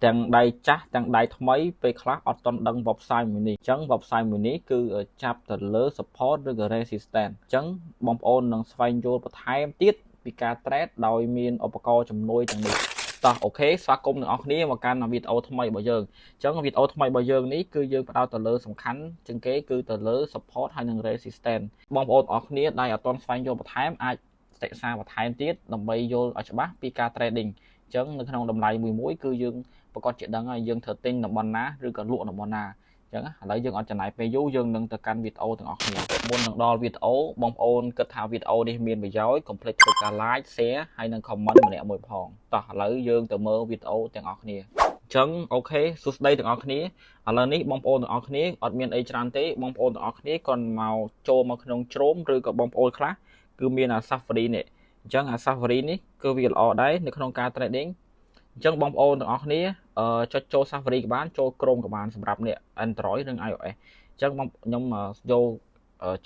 ទាំងដៃចាស់ទាំងដៃថ្មីពេលខ្លះអត់ទាន់ដឹង website មួយនេះអញ្ចឹង website មួយនេះគឺចាប់ទៅលើ support ឬក៏ resistance អញ្ចឹងបងប្អូននឹងស្វែងយល់បន្ថែមទៀតពីការ trade ដោយមានឧបករណ៍ជំនួយទាំងនេះតោះអូខេស្វាគមន៍ទាំងអស់គ្នាមកកាន់វីដេអូថ្មីរបស់យើងអញ្ចឹងវីដេអូថ្មីរបស់យើងនេះគឺយើងផ្ដោតទៅលើសំខាន់ជាងគេគឺទៅលើ support ហើយនិង resistance បងប្អូនទាំងអស់គ្នាដែលអត់ទាន់ស្វែងយល់បន្ថែមអាចសិក្សាបន្ថែមទៀតដើម្បីយល់ឲ្យច្បាស់ពីការ trading អញ្ចឹងនៅក្នុងតម្លៃមួយគឺយើងប្រកាសជាដឹងហើយយើងត្រូវទិញតំបន់ណាឬក៏លក់តំបន់ណាអញ្ចឹងឥឡូវយើងអត់ចំណាយពេលយូរយើងនឹងទៅកាន់វីដេអូទាំងអស់គ្នាមុននឹងដល់វីដេអូបងប្អូនគិតថាវីដេអូនេះមានប្រយោជន៍កុំភ្លេចធ្វើការ like share ហើយនិង comment ម្នាក់មួយផងតោះឥឡូវយើងទៅមើលវីដេអូទាំងអស់គ្នាអញ្ចឹងអូខេសួស្តីទាំងអស់គ្នាឥឡូវនេះបងប្អូនទាំងអស់គ្នាអត់មានអីច្រើនទេបងប្អូនទាំងអស់គ្នាគាត់មកចូលមកក្នុងជ្រោមឬក៏បងប្អូនខ្លះគឺមានអា Safari នេះអញ្ចឹងអា Safari នេះគឺវាល្អដែរនៅក្នុងការ trading អញ្ចឹងបងប្អូនទាំងអស់គ្នាចុចចូល Safari ក៏បានចូល Chrome ក៏បានសម្រាប់អ្នក Android និង iOS អញ្ចឹងខ្ញុំយក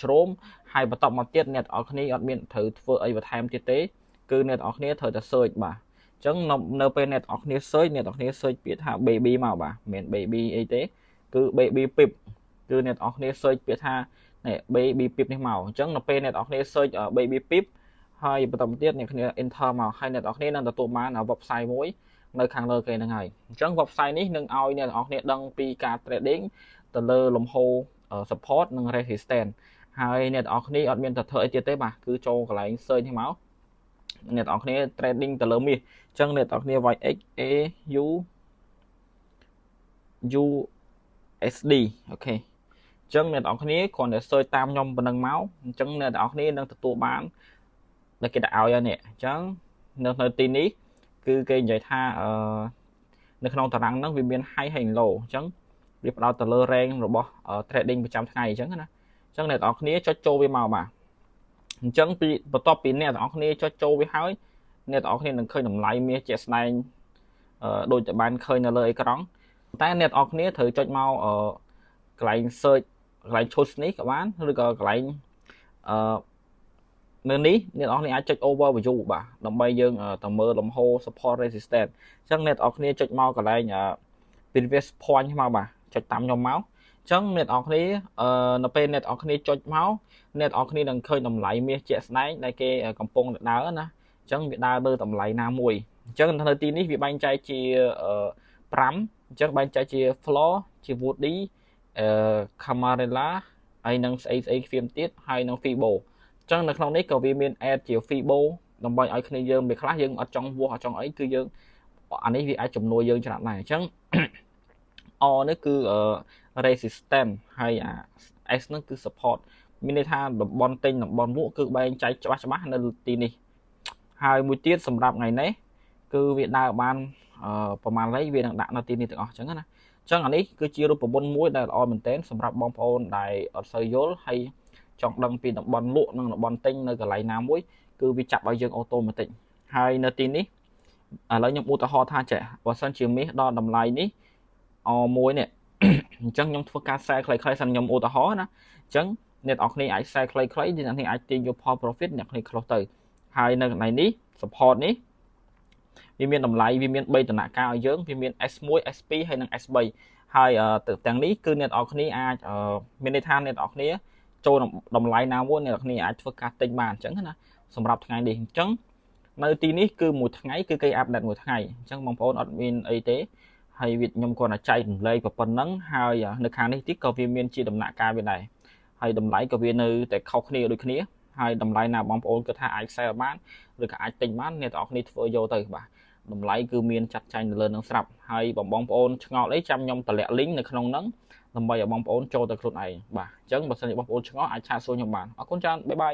ជ្រោមហើយបន្តមកទៀតអ្នកទាំងអស់គ្នាអត់មានត្រូវធ្វើអីបន្ថែមទៀតទេគឺអ្នកទាំងអស់គ្នាត្រូវតែ search បាទអញ្ចឹងនៅពេលអ្នកទាំងអស់គ្នា search អ្នកទាំងអស់គ្នា search ពាក្យថា baby មកបាទមិនមែន baby អីទេគឺ baby pip គឺអ្នកទាំងអស់គ្នា search ពាក្យថានេះ baby pip នេះមកអញ្ចឹងនៅពេលអ្នកទាំងអស់គ្នា search baby pip ហើយបន្តមកទៀតអ្នកគ្នា enter មកហើយអ្នកទាំងអស់គ្នានឹងទទួលបាន website មួយនៅខាងលើគេហ្នឹងហើយអញ្ចឹង website នេះនឹងឲ្យអ្នកទាំងអស់គ្នាដឹងពីការ trading ទៅលើលំហូរ support និង resistance ហើយអ្នកទាំងអស់គ្នាអត់មានទៅធ្វើអីទៀតទេបាទគឺចូលកន្លែង search នេះមកអ្នកទាំងអស់គ្នា trading ទៅលើមាសអញ្ចឹងអ្នកទាំងអស់គ្នាវាយ XAUUSD អូខេអញ្ចឹងអ្នកទាំងអស់គ្នាគ្រាន់តែ search តាមខ្ញុំប៉ុណ្ណឹងមកអញ្ចឹងអ្នកទាំងអស់គ្នានឹងទទួលបានដែលគេដាក់ឲ្យហើយនេះអញ្ចឹងនៅទីនេះគឺគេនិយាយថានៅក្នុងតារាងហ្នឹងវាមាន high ហើយ low អញ្ចឹងវាផ្ដោតទៅលើ range របស់ trading ប្រចាំថ្ងៃអញ្ចឹងណាអញ្ចឹងអ្នកទាំងអស់គ្នាចុចចូលវាមកបាទអញ្ចឹងពីបន្ទាប់ពីអ្នកទាំងអស់គ្នាចុចចូលវាហើយអ្នកទាំងអស់គ្នានឹងឃើញតម្លៃមាសជាក់ស្ដែងដូចតែបានឃើញនៅលើអេក្រង់តែអ្នកទាំងអស់គ្នាត្រូវចុចមកកន្លែង search កន្លែង choose នេះក៏បានឬក៏កន្លែងនៅនេះអ្នកនរគ្នាអាចចុច overview បាទដើម្បីយើងទៅមើលលំហូរ support resistance អញ្ចឹងអ្នកនរគ្នាចុចមកកន្លែង previous point មកបាទចុចតាមខ្ញុំមកអញ្ចឹងអ្នកនរគ្នានៅពេលអ្នកនរគ្នាចុចមកអ្នកនរគ្នានឹងឃើញតម្លៃមាសជាក់ស្ដែងដែលគេកំពុងដើរណាអញ្ចឹងវាដើរលើតម្លៃណាមួយអញ្ចឹងនៅទីនេះវាបែងចែកជា5អញ្ចឹងបែងចែកជា floor ជា woody camarilla ហើយនឹងស្អីគ្រាមទៀតហើយនឹង fiboចឹងនៅក្នុងនេះក៏វាមាន add ជា fibo ដើម្បីឲ្យគ្នាយើងពេលខ្លះយើងអត់ចង់វាស់អត់ចង់អីគឺយើងអានេះវាអាចជំនួយយើងច្រើនដែរអញ្ចឹង O នេះគឺ resistance ហើយអា S ហ្នឹងគឺ support មានន័យថាតំបន់ទិញតំបន់លក់គឺបែងចែកច្បាស់នៅទីនេះហើយមួយទៀតសម្រាប់ថ្ងៃនេះគឺវាដើរបានប្រហែលលេខវានឹងដាក់នៅទីនេះទាំងអស់អញ្ចឹងណាអញ្ចឹងអានេះគឺជារូបមន្តមួយដែលល្អមែនទែនសម្រាប់បងប្អូនដែលអត់សូវយល់ហើយចង់ដឹងពីតំបន់លក់និងតំបន់ទិញនៅកន្លែងណាមួយគឺវាចាប់ឲ្យយើងអូតូម៉ាទិកហើយនៅទីនេះឥឡូវខ្ញុំឧទាហរណ៍ថាចេះបើសិនជាមាសដល់តម្លៃនេះមួយនេះអញ្ចឹងខ្ញុំធ្វើការ share ខ្លីៗសិនខ្ញុំឧទាហរណ៍ណាអញ្ចឹងអ្នកនរគ្នាអាច share ខ្លីៗអ្នកនរគ្នាអាចទាញយកផល profit អ្នកនរគ្នា close ទៅហើយនៅកន្លែងនេះ support នេះវាមានតម្លៃវាមាន3ដំណាក់កាលឲ្យយើងវាមាន S1 S2 ហើយនិង S3 ហើយទាំងនេះគឺអ្នកនរគ្នាអាចមានន័យថាអ្នកនរគ្នាចូលតម្លៃណាមួយអ្នកនរគ្នាអាចធ្វើការទិញបានអញ្ចឹងណាសម្រាប់ថ្ងៃនេះអញ្ចឹងនៅទីនេះគឺមួយថ្ងៃគឺគេអាប់ដេតមួយថ្ងៃអញ្ចឹងបងប្អូនអត់មានអីទេហើយវាខ្ញុំគាត់តែចែករំលែកប៉ុណ្ណឹងហើយនៅខាងនេះទៀតក៏វាមានជាដំណាក់កាលវាដែរហើយតម្លៃក៏វានៅតែខុសគ្នាដូចគ្នាហើយតម្លៃណាបងប្អូនគិតថាអាច sell បានឬក៏អាចទិញបានអ្នកទាំងអស់គ្នាធ្វើយកទៅបាទតម្លៃគឺមានចាត់ចែងនៅលើនឹងស្រាប់ហើយបងប្អូនឆ្ងល់អីចាំខ្ញុំតម្លាក់ link នៅក្នុងហ្នឹងដើម្បីឲ្យបងប្អូនចូលទៅខ្លួនឯងបាទអញ្ចឹងបើសិនជាបងប្អូនឆ្ងល់អាចឆាតសួរខ្ញុំបានអរគុណច្រើនបាយបាយ